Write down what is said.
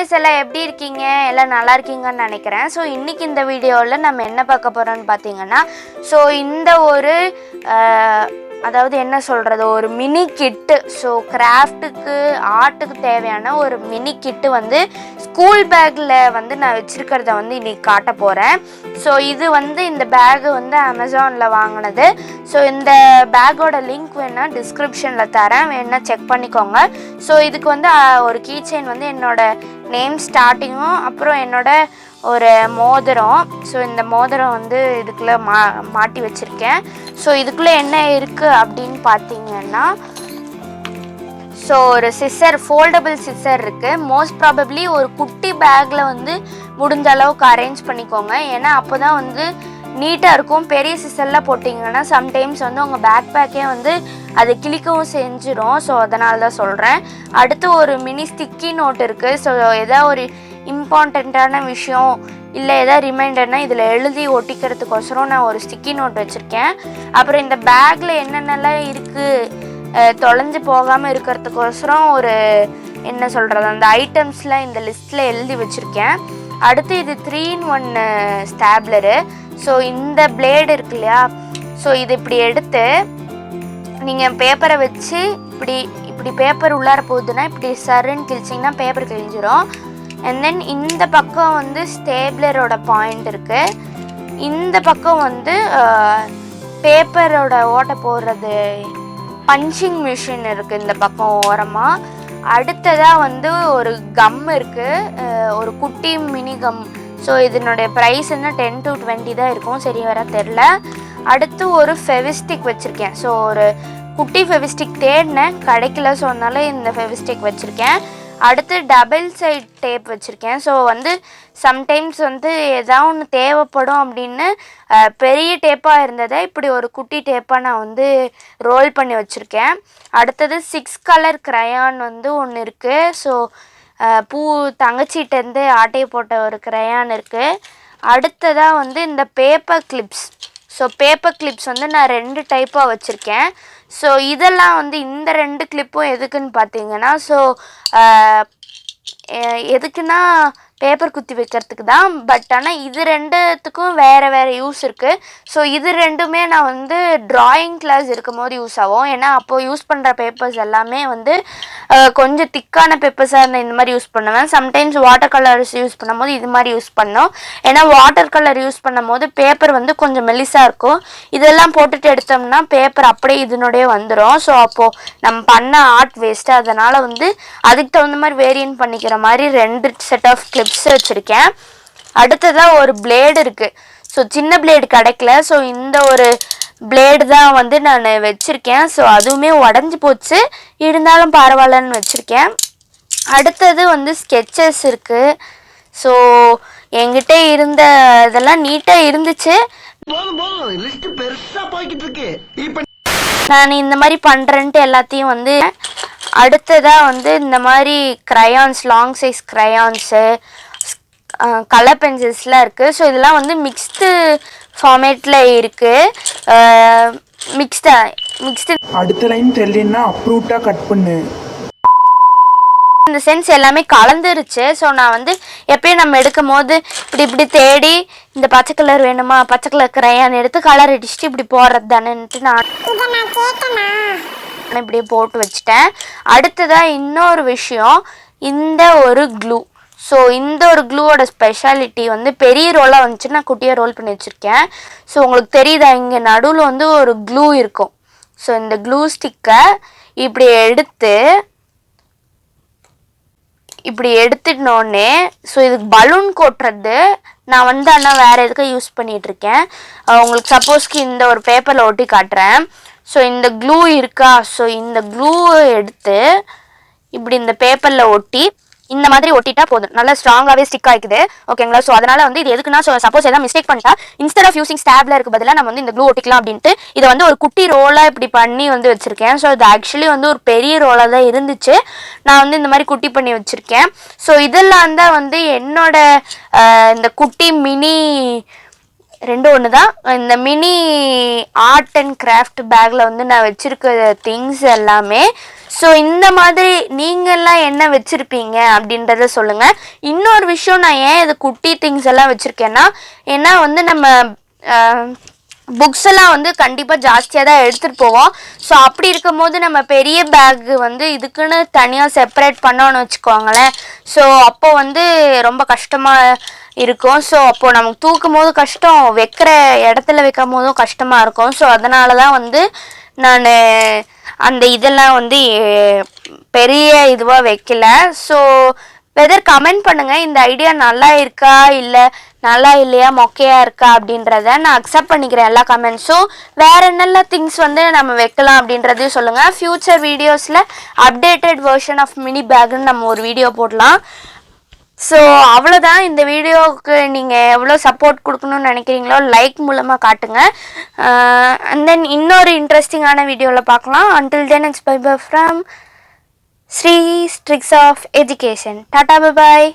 guys, எல்லாம் எப்படி இருக்கீங்க? எல்லாம் நல்லா இருக்கீங்கன்னு நினைக்கிறேன். ஸோ இன்னைக்கு இந்த வீடியோவில் நம்ம என்ன பார்க்க போகிறோம்னு பார்த்தீங்கன்னா, ஸோ இந்த ஒரு அதாவது என்ன சொல்கிறது, ஒரு மினி கிட்டு. ஸோ கிராஃப்ட்டுக்கு ஆர்ட்டுக்கு தேவையான ஒரு மினி கிட்டு வந்து ஸ்கூல் பேக்கில் வந்து நான் வச்சுருக்கிறத வந்து இன்றைக்கி காட்ட போகிறேன். ஸோ இது வந்து இந்த பேகு வந்து அமேசானில் வாங்கினது. ஸோ இந்த பேக்கோட லிங்க் வேணால் டிஸ்கிரிப்ஷனில் தரேன், வேணால் செக் பண்ணிக்கோங்க. ஸோ இதுக்கு வந்து ஒரு கீ செயின் வந்து என்னோடய நேம் ஸ்டார்டிங்கும் அப்புறம் என்னோட ஒரு மோதிரம். ஸோ இந்த மோதிரம் வந்து இதுக்குள்ளே மாட்டி வச்சுருக்கேன். ஸோ இதுக்குள்ளே என்ன இருக்குது அப்படின்னு பார்த்தீங்கன்னா, ஸோ ஒரு சிசர், ஃபோல்டபுள் சிசர் இருக்குது. மோஸ்ட் ப்ராபப்ளி ஒரு குட்டி பேக்கில் வந்து முடிஞ்ச அளவுக்கு அரேஞ்ச் பண்ணிக்கோங்க, ஏன்னா அப்போ தான் வந்து நீட்டாக இருக்கும். பெரிய சிசரில் போட்டிங்கன்னா சம்டைம்ஸ் வந்து உங்கள் பேக்கே வந்து அது கிளிக்கவும் செஞ்சிடும். ஸோ அதனால தான் சொல்கிறேன். அடுத்து ஒரு மினி ஸ்டிக்கி நோட் இருக்குது. ஸோ எதாவது ஒரு இம்பார்ட்டண்ட்டான விஷயம் இல்லை எதாவது ரிமைண்டர்னால் இதில் எழுதி ஒட்டிக்கிறதுக்கோசரம் நான் ஒரு ஸ்டிக்கி நோட் வச்சுருக்கேன். அப்புறம் இந்த பேக்கில் என்னென்னலாம் இருக்குது தொலைஞ்சு போகாமல் இருக்கிறதுக்கோசரம் ஒரு என்ன சொல்கிறது, அந்த ஐட்டம்ஸ்லாம் இந்த லிஸ்ட்டில் எழுதி வச்சுருக்கேன். அடுத்து இது 3-in-1 ஸ்டாப்லரு. ஸோ இந்த பிளேடு இருக்கு இல்லையா, ஸோ இது இப்படி எடுத்து நீங்கள் பேப்பரை வச்சு இப்படி பேப்பர் உள்ளார போகுதுன்னா இப்படி சருன்னு கிழிச்சிங்கன்னா பேப்பர் கிழிஞ்சிரும். அண்ட் தென் இந்த பக்கம் வந்து ஸ்டேப்லரோட பாயிண்ட் இருக்குது. இந்த பக்கம் வந்து பேப்பரோட ஓட்டை போடுறது பஞ்சிங் மிஷின் இருக்குது இந்த பக்கம் ஓரமாக. அடுத்ததாக வந்து ஒரு கம் இருக்குது, ஒரு குட்டி மினி கம். ஸோ இதனுடைய ப்ரைஸ் என்ன 10 to 20 தான் இருக்கும், சரி வர தெரில. அடுத்து ஒரு ஃபெவிஸ்டிக் வச்சுருக்கேன். ஸோ ஒரு குட்டி ஃபெவிஸ்டிக் தேடினேன், கிடைக்கல. ஸோ அதனால இந்த ஃபெவிஸ்டிக் வச்சுருக்கேன். அடுத்து டபுள் சைட் டேப் வச்சுருக்கேன். ஸோ வந்து சம்டைம்ஸ் வந்து எதாவது ஒன்று தேவைப்படும் அப்படின்னு பெரிய டேப்பாக இருந்ததை இப்படி ஒரு குட்டி டேப்பாக நான் வந்து ரோல் பண்ணி வச்சுருக்கேன். அடுத்தது 6 கலர் க்ரையான் வந்து ஒன்று இருக்குது. ஸோ தங்கச்சிட்டேருந்து ஆட்டையை போட்ட ஒரு க்ரையான் இருக்குது. அடுத்ததாக வந்து இந்த paper clips. So paper clips வந்து நான் 2 டைப்பாக வச்சுருக்கேன். ஸோ இதெல்லாம் வந்து இந்த 2 கிளிப்பும் எதுக்குன்னு பார்த்தீங்கன்னா, ஸோ எதுக்குன்னா பேப்பர் குத்தி வைக்கிறதுக்கு தான். பட் ஆனால் இது 2த்துக்கும் வேறு யூஸ் இருக்குது. ஸோ இது 2மே நான் வந்து ட்ராயிங் கிளாஸ் இருக்கும் போது யூஸ் ஆகும். ஏன்னா அப்போது யூஸ் பண்ணுற பேப்பர்ஸ் எல்லாமே வந்து கொஞ்சம் திக்கான பேப்பர்ஸாக இருந்தால் இந்த மாதிரி யூஸ் பண்ணுவேன். சம்டைம்ஸ் வாட்டர் கலர்ஸ் யூஸ் பண்ணும் போது இது மாதிரி யூஸ் பண்ணோம். ஏன்னா வாட்டர் கலர் யூஸ் பண்ணும் போது பேப்பர் வந்து கொஞ்சம் மெலிசாக இருக்கும். இதெல்லாம் போட்டுட்டு எடுத்தோம்னா பேப்பர் அப்படியே இதனுடைய வந்துடும். ஸோ அப்போது நம்ம பண்ண ஆர்ட் வேஸ்ட்டு. அதனால் வந்து அதுக்கு தகுந்த மாதிரி வேரியன்ட் பண்ணிக்கிற மாதிரி 2 செட் ஆஃப் கிளிப்ஸ் வச்சுருக்கேன். அடுத்ததாக ஒரு பிளேடு இருக்குது. ஸோ சின்ன பிளேடு கிடைக்கல. ஸோ இந்த ஒரு பிளேடு தான் வந்து நான் வச்சுருக்கேன். ஸோ அதுவுமே உடஞ்சி போச்சு, இருந்தாலும் பரவாயில்லன்னு வச்சுருக்கேன். அடுத்தது வந்து ஸ்கெட்சஸ் இருக்குது. ஸோ என்கிட்ட இருந்த இதெல்லாம் நீட்டாக இருந்துச்சு. நான் இந்த மாதிரி பண்ணுறேன்ட்டு எல்லாத்தையும் வந்து. அடுத்ததாக வந்து இந்த மாதிரி crayons, long size crayons, colour பென்சில்ஸ்லாம் இருக்குது. ஸோ இதெல்லாம் வந்து மிக்ஸ்டு ஃபார்மேட்டில் இருக்குது. மிக்ஸ்டு அடுத்த லைன் தெரியலன்னா அப்ரூட்டாக கட் பண்ணு. இந்த சென்ஸ் எல்லாமே கலந்துருச்சு. ஸோ நான் வந்து எப்பயும் நம்ம எடுக்கும் போது இப்படி தேடி இந்த பச்சை கலர் வேணுமா, பச்சை கலர் க்ரையான் எடுத்து கலர் அடிச்சுட்டு இப்படி போடுறது தானேன்ட்டு நான் இப்படியே போட்டு வச்சுட்டேன். அடுத்ததாக இன்னொரு விஷயம், இந்த ஒரு க்ளூ. ஸோ இந்த ஒரு க்ளூவோட ஸ்பெஷாலிட்டி வந்து பெரிய ரோலாக வந்துச்சு, நான் குட்டியாக ரோல் பண்ணி வச்சுருக்கேன். ஸோ உங்களுக்கு தெரியுதா, இங்கே நடுவில் வந்து ஒரு க்ளூ இருக்கும். ஸோ இந்த க்ளூ ஸ்டிக்கை இப்படி எடுத்துட்டோன்னே, ஸோ இதுக்கு பலூன் கொட்டுறது நான் வந்து ஆனால் வேறு எதுக்கு யூஸ் பண்ணிகிட்ருக்கேன். உங்களுக்கு சப்போஸ்க்கு இந்த ஒரு பேப்பரில் ஒட்டி காட்டுறேன். ஸோ இந்த க்ளூ இருக்கா, ஸோ இந்த க்ளூவை எடுத்து இப்படி இந்த பேப்பரில் ஒட்டி இந்த மாதிரி ஒட்டிட்டா போதும், நல்லா ஸ்ட்ராங்காகவே ஸ்டிக் ஆகிக்குது. ஓகேங்களா? ஸோ அதனால் வந்து இது எதுக்குன்னா, ஸோ சப்போஸ் எதாவது மிஸ்டேக் பண்ணிட்டா இன்ஸ்டெட் ஆஃப் யூசிங் ஸ்டாப்லருக்கு பதிலாக நம்ம வந்து இந்த க்ளூ ஒட்டிக்கலாம் அப்படின்ட்டு இதை வந்து ஒரு குட்டி ரோலாக இப்படி பண்ணி வந்து வச்சுருக்கேன். ஸோ இது ஆக்சுவலி வந்து ஒரு பெரிய ரோலாக தான் இருந்துச்சு, நான் வந்து இந்த மாதிரி குட்டி பண்ணி வச்சுருக்கேன். ஸோ இதெல்லாம் தான் வந்து என்னோட இந்த குட்டி மினி ரெண்டு ஒன்று தான். இந்த மினி ஆர்ட் அண்ட் கிராஃப்ட் பேக்கில் வந்து நான் வச்சுருக்க திங்ஸ் எல்லாமே. ஸோ இந்த மாதிரி நீங்கள்லாம் என்ன வச்சுருப்பீங்க அப்படின்றத சொல்லுங்கள். இன்னொரு விஷயம், நான் ஏன் இது குட்டி திங்ஸ் எல்லாம் வச்சுருக்கேன்னா, ஏன்னா வந்து நம்ம புக்ஸ் எல்லாம் வந்து கண்டிப்பாக ஜாஸ்தியாக தான் எடுத்துகிட்டு போவோம். ஸோ அப்படி இருக்கும் போது நம்ம பெரிய பேக்கு வந்து இதுக்குன்னு தனியாக செப்பரேட் பண்ணோன்னு வச்சுக்கோங்களேன். ஸோ அப்போ வந்து ரொம்ப கஷ்டமாக இருக்கும். ஸோ அப்போது நமக்கு தூக்கும் போது கஷ்டம், வைக்கிற இடத்துல வைக்கும் போதும் கஷ்டமாக இருக்கும். ஸோ அதனால தான் வந்து நான் அந்த இதெல்லாம் வந்து பெரிய இதுவாக வைக்கல. ஸோ வெதர் கமெண்ட் பண்ணுங்கள், இந்த ஐடியா நல்லா இருக்கா இல்லை நல்லா இல்லையா, மொக்கையாக இருக்கா அப்படின்றத நான் அக்செப்ட் பண்ணிக்கிறேன் எல்லா கமெண்ட்ஸும். வேறு என்னெல்லாம் திங்ஸ் வந்து நம்ம வைக்கலாம் அப்படின்றதையும் சொல்லுங்கள். ஃப்யூச்சர் வீடியோஸில் அப்டேட்டட் வெர்ஷன் ஆஃப் மினி பேக்குன்னு நம்ம ஒரு வீடியோ போடலாம். ஸோ அவ்வளோதான். இந்த வீடியோவுக்கு நீங்கள் எவ்வளோ சப்போர்ட் கொடுக்கணும்னு நினைக்கிறீங்களோ லைக் மூலமாக காட்டுங்க. அண்ட் தென் இன்னொரு இன்ட்ரெஸ்டிங்கான வீடியோவில் பார்க்கலாம். Until then it's by by from Sri's Tricks of Education. Tata, bye bye.